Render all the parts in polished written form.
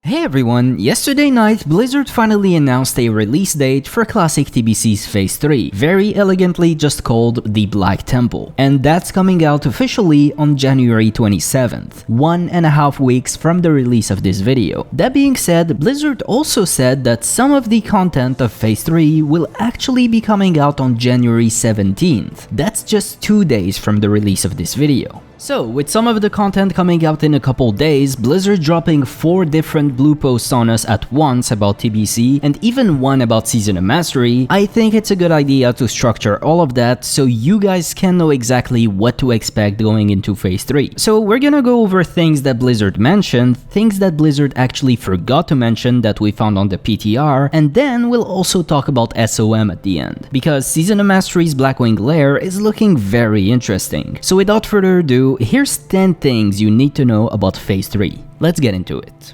Hey everyone, yesterday night Blizzard finally announced a release date for Classic TBC's Phase 3, very elegantly just called the Black Temple, and that's coming out officially on January 27th, 1.5 weeks from the release of this video. That being said, Blizzard also said that some of the content of Phase 3 will actually be coming out on January 17th, that's just 2 days from the release of this video. So, with some of the content coming out in a couple days, Blizzard dropping 4 different blue posts on us at once about TBC, and even one about Season of Mastery, I think it's a good idea to structure all of that so you guys can know exactly what to expect going into Phase 3. So we're gonna go over things that Blizzard mentioned, things that Blizzard actually forgot to mention that we found on the PTR, and then we'll also talk about SOM at the end, because Season of Mastery's Blackwing Lair is looking very interesting. So without further ado, here's 10 things you need to know about Phase 3. Let's get into it.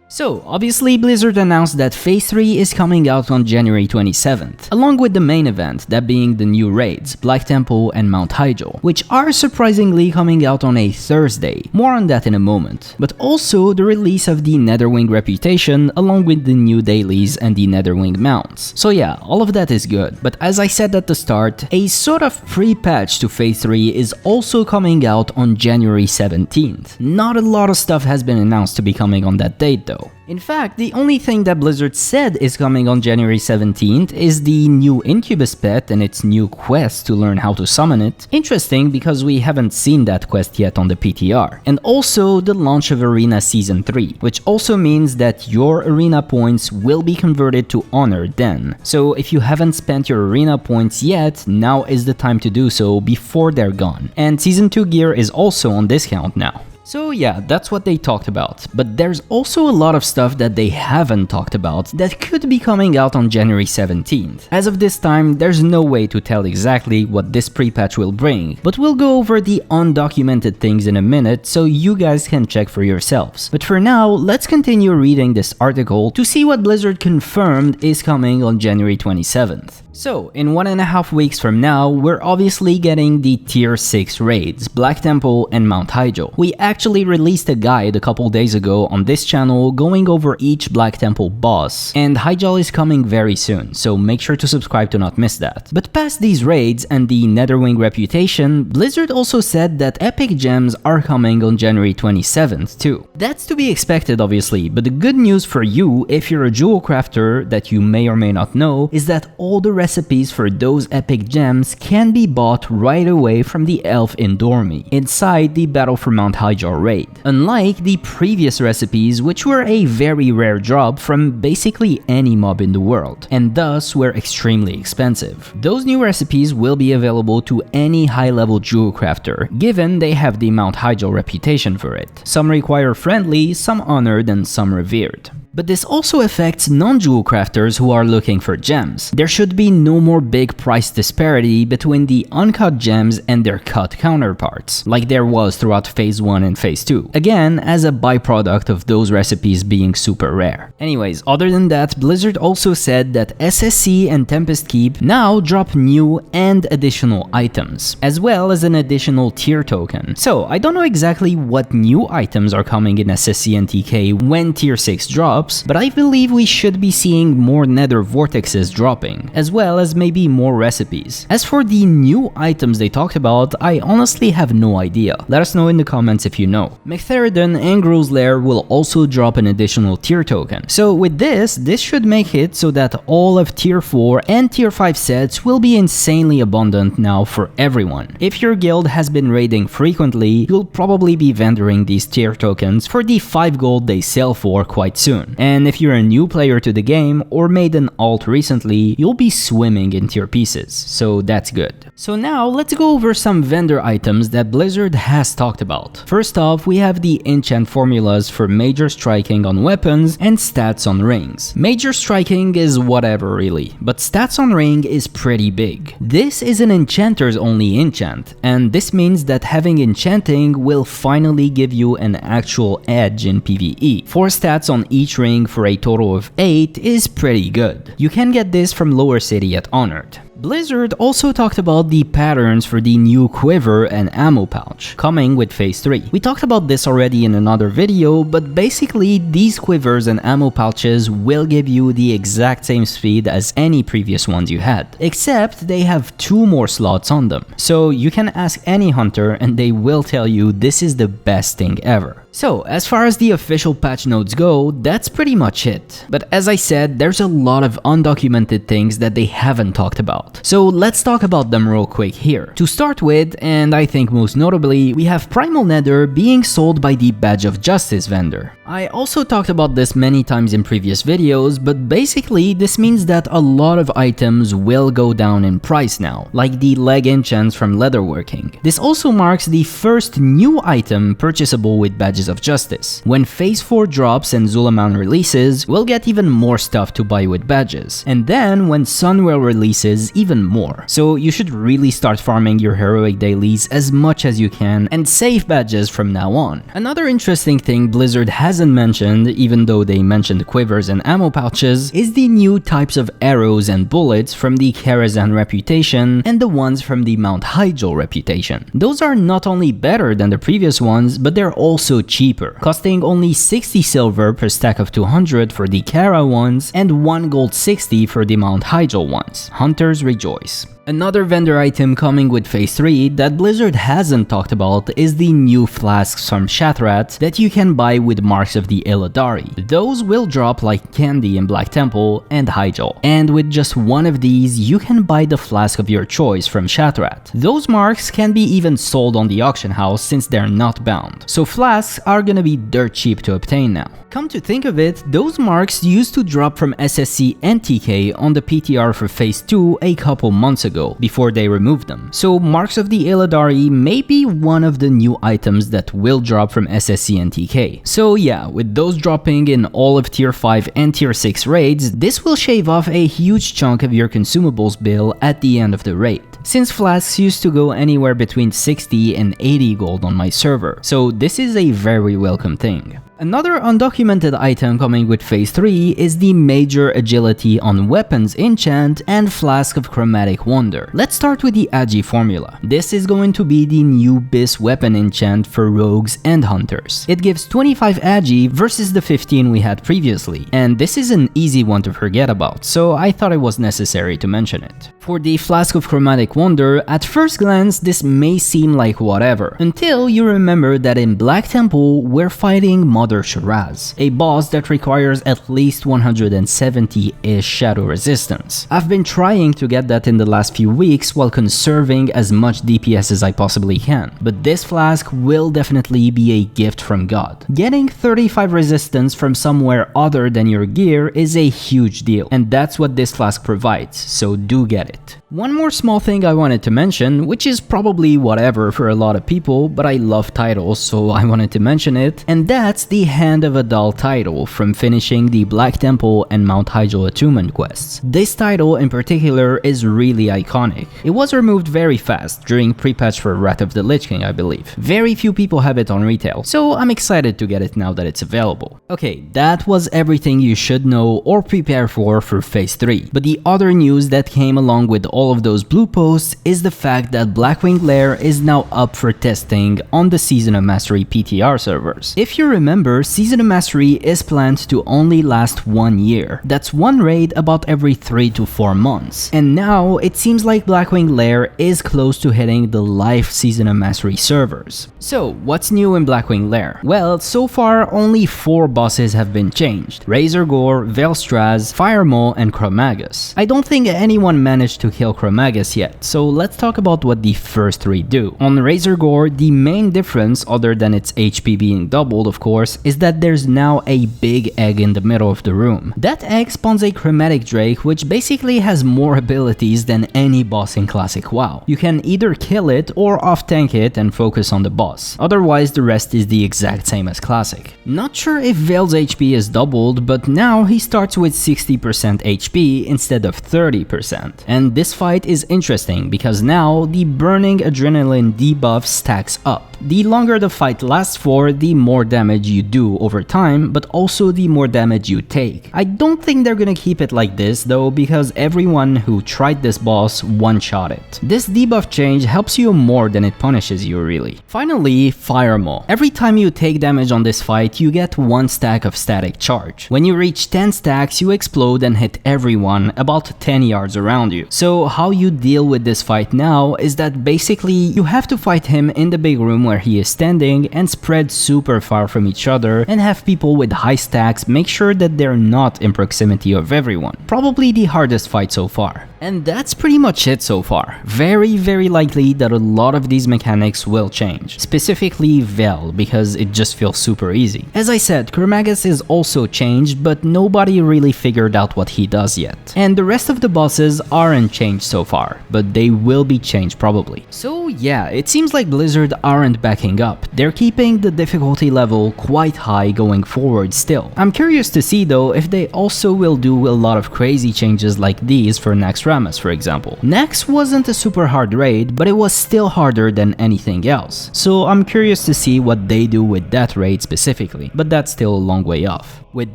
So, obviously Blizzard announced that Phase 3 is coming out on January 27th, along with the main event, that being the new raids, Black Temple and Mount Hyjal, which are surprisingly coming out on a Thursday, more on that in a moment, but also the release of the Netherwing Reputation along with the new dailies and the Netherwing mounts. So yeah, all of that is good, but as I said at the start, a sort of pre-patch to Phase 3 is also coming out on January 17th. Not a lot of stuff has been announced to be coming on that date though. In fact, the only thing that Blizzard said is coming on January 17th is the new Incubus pet and its new quest to learn how to summon it. Interesting because we haven't seen that quest yet on the PTR. And also the launch of Arena Season 3, which also means that your arena points will be converted to honor then. So if you haven't spent your arena points yet, now is the time to do so before they're gone. And Season 2 gear is also on discount now. So yeah, that's what they talked about, but there's also a lot of stuff that they haven't talked about that could be coming out on January 17th. As of this time, there's no way to tell exactly what this pre-patch will bring, but we'll go over the undocumented things in a minute so you guys can check for yourselves. But for now, let's continue reading this article to see what Blizzard confirmed is coming on January 27th. So, in 1.5 weeks from now, we're obviously getting the Tier 6 raids, Black Temple and Mount Hyjal. We actually released a guide a couple days ago on this channel going over each Black Temple boss, and Hyjal is coming very soon, so make sure to subscribe to not miss that. But past these raids and the Netherwing Reputation, Blizzard also said that epic gems are coming on January 27th too. That's to be expected obviously, but the good news for you, if you're a jewel crafter that you may or may not know, is that all the recipes for those epic gems can be bought right away from the Elf in Dormy, inside the Battle for Mount Hyjal raid. Unlike the previous recipes, which were a very rare drop from basically any mob in the world, and thus were extremely expensive. Those new recipes will be available to any high-level jewel crafter, given they have the Mount Hyjal reputation for it. Some require friendly, some honored, and some revered. But this also affects non-jewel crafters who are looking for gems. There should be no more big price disparity between the uncut gems and their cut counterparts, like there was throughout Phase 1 and Phase 2. Again, as a byproduct of those recipes being super rare. Anyways, other than that, Blizzard also said that SSC and Tempest Keep now drop new and additional items, as well as an additional tier token. So, I don't know exactly what new items are coming in SSC and TK when Tier 6 drops, but I believe we should be seeing more nether vortexes dropping, as well as maybe more recipes. As for the new items they talked about, I honestly have no idea. Let us know in the comments if you know. Mechtheridon and Grow's Lair will also drop an additional tier token. So with this should make it so that all of Tier 4 and Tier 5 sets will be insanely abundant now for everyone. If your guild has been raiding frequently, you'll probably be vendoring these tier tokens for the 5 gold they sell for quite soon. And if you're a new player to the game or made an alt recently, you'll be swimming in tier pieces, so that's good. So now let's go over some vendor items that Blizzard has talked about. First off, we have the enchant formulas for major striking on weapons and stats on rings. Major striking is whatever really, but stats on ring is pretty big. This is an enchanters only enchant, and this means that having enchanting will finally give you an actual edge in PvE. 4 stats on each ring for a total of 8 is pretty good. You can get this from Lower City at Honored. Blizzard also talked about the patterns for the new quiver and ammo pouch, coming with Phase 3. We talked about this already in another video, but basically these quivers and ammo pouches will give you the exact same speed as any previous ones you had, except they have 2 more slots on them. So you can ask any hunter and they will tell you this is the best thing ever. So, as far as the official patch notes go, that's pretty much it. But as I said, there's a lot of undocumented things that they haven't talked about. So let's talk about them real quick here. To start with, and I think most notably, we have Primal Nether being sold by the Badge of Justice vendor. I also talked about this many times in previous videos, but basically this means that a lot of items will go down in price now, like the leg enchants from leatherworking. This also marks the first new item purchasable with Badges of Justice. When Phase 4 drops and Zulaman releases, we'll get even more stuff to buy with badges. And then when Sunwell releases, even more. So you should really start farming your heroic dailies as much as you can and save badges from now on. Another interesting thing Blizzard hasn't mentioned, even though they mentioned quivers and ammo pouches, is the new types of arrows and bullets from the Karazhan reputation and the ones from the Mount Hyjal reputation. Those are not only better than the previous ones, but they're also cheaper, costing only 60 silver per stack of 200 for the Kara ones and 1 gold 60 for the Mount Hyjal ones. Hunters rejoice. Another vendor item coming with Phase 3 that Blizzard hasn't talked about is the new flasks from Shattrath that you can buy with Marks of the Illidari. Those will drop like candy in Black Temple and Hyjal. And with just one of these, you can buy the flask of your choice from Shattrath. Those marks can be even sold on the auction house since they're not bound. So flasks are gonna be dirt cheap to obtain now. Come to think of it, those marks used to drop from SSC and TK on the PTR for Phase 2 a couple months ago, before they removed them. So Marks of the Illidari may be one of the new items that will drop from SSC and TK. So yeah, with those dropping in all of Tier 5 and Tier 6 raids, this will shave off a huge chunk of your consumables bill at the end of the raid, since flasks used to go anywhere between 60 and 80 gold on my server. So this is a very welcome thing. Another undocumented item coming with Phase 3 is the Major Agility on Weapons enchant and Flask of Chromatic Wonder. Let's start with the Agi formula. This is going to be the new BIS weapon enchant for rogues and hunters. It gives 25 Agi versus the 15 we had previously, and this is an easy one to forget about, so I thought it was necessary to mention it. For the Flask of Chromatic Wonder, at first glance this may seem like whatever, until you remember that in Black Temple we're fighting Mother Shiraz, a boss that requires at least 170-ish shadow resistance. I've been trying to get that in the last few weeks while conserving as much DPS as I possibly can, but this flask will definitely be a gift from God. Getting 35 resistance from somewhere other than your gear is a huge deal, and that's what this flask provides, so do get it. One more small thing I wanted to mention, which is probably whatever for a lot of people, but I love titles, so I wanted to mention it, and that's the Hand of Adal title from finishing the Black Temple and Mount Hyjal attunement quests. This title in particular is really iconic. It was removed very fast during pre-patch for Wrath of the Lich King, I believe. Very few people have it on retail, so I'm excited to get it now that it's available. Okay, that was everything you should know or prepare for Phase 3, but the other news that came along with all of those blue posts is the fact that Blackwing Lair is now up for testing on the Season of Mastery PTR servers. If you remember, Season of Mastery is planned to only last 1 year. That's one raid about every 3 to 4 months. And now it seems like Blackwing Lair is close to hitting the live Season of Mastery servers. So what's new in Blackwing Lair? Well, so far only 4 bosses have been changed: Razor Gore, Velstraz, Firemaw, and Chromagus. I don't think anyone managed to kill Chromagus yet, so let's talk about what the first 3 do. On Razor Gore, the main difference, other than its HP being doubled of course, is that there's now a big egg in the middle of the room. That egg spawns a Chromatic Drake, which basically has more abilities than any boss in Classic WoW. You can either kill it or off-tank it and focus on the boss. Otherwise, the rest is the exact same as Classic. Not sure if Veil's HP is doubled, but now he starts with 60% HP instead of 30%. And this fight is interesting because now the Burning Adrenaline debuff stacks up. The longer the fight lasts for, the more damage you do over time, but also the more damage you take. I don't think they're gonna keep it like this though, because everyone who tried this boss one-shot it. This debuff change helps you more than it punishes you really. Finally, Fire Maw. Every time you take damage on this fight, you get 1 stack of static charge. When you reach 10 stacks, you explode and hit everyone about 10 yards around you. So how you deal with this fight now is that basically you have to fight him in the big room where he is standing and spread super far from each other and have people with high stacks make sure that they're not in proximity of everyone. Probably the hardest fight so far. And that's pretty much it so far. Very likely that a lot of these mechanics will change. Specifically Vel, because it just feels super easy. As I said, Chromaggus is also changed, but nobody really figured out what he does yet. And the rest of the bosses aren't changed so far, but they will be changed probably. So yeah, it seems like Blizzard aren't backing up. They're keeping the difficulty level quite high going forward still. I'm curious to see though if they also will do a lot of crazy changes like these for Nax Ramus, for example. Nax wasn't a super hard raid, but it was still harder than anything else. So I'm curious to see what they do with that raid specifically, but that's still a long way off. With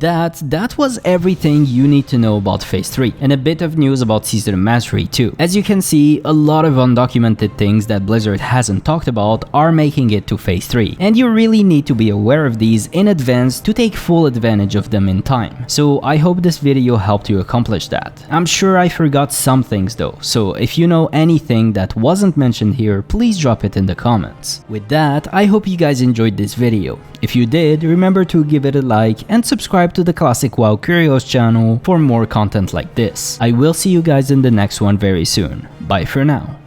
that was everything you need to know about Phase 3, and a bit of news about Season of Mastery too. As you can see, a lot of undocumented things that Blizzard hasn't talked about are making it to Phase 3, and you really need to be aware of these in advance to take full advantage of them in time. So I hope this video helped you accomplish that. I'm sure I forgot some things though, so if you know anything that wasn't mentioned here, please drop it in the comments. With that, I hope you guys enjoyed this video. If you did, remember to give it a like and subscribe to the Classic WoW Curios channel for more content like this. I will see you guys in the next one very soon. Bye for now.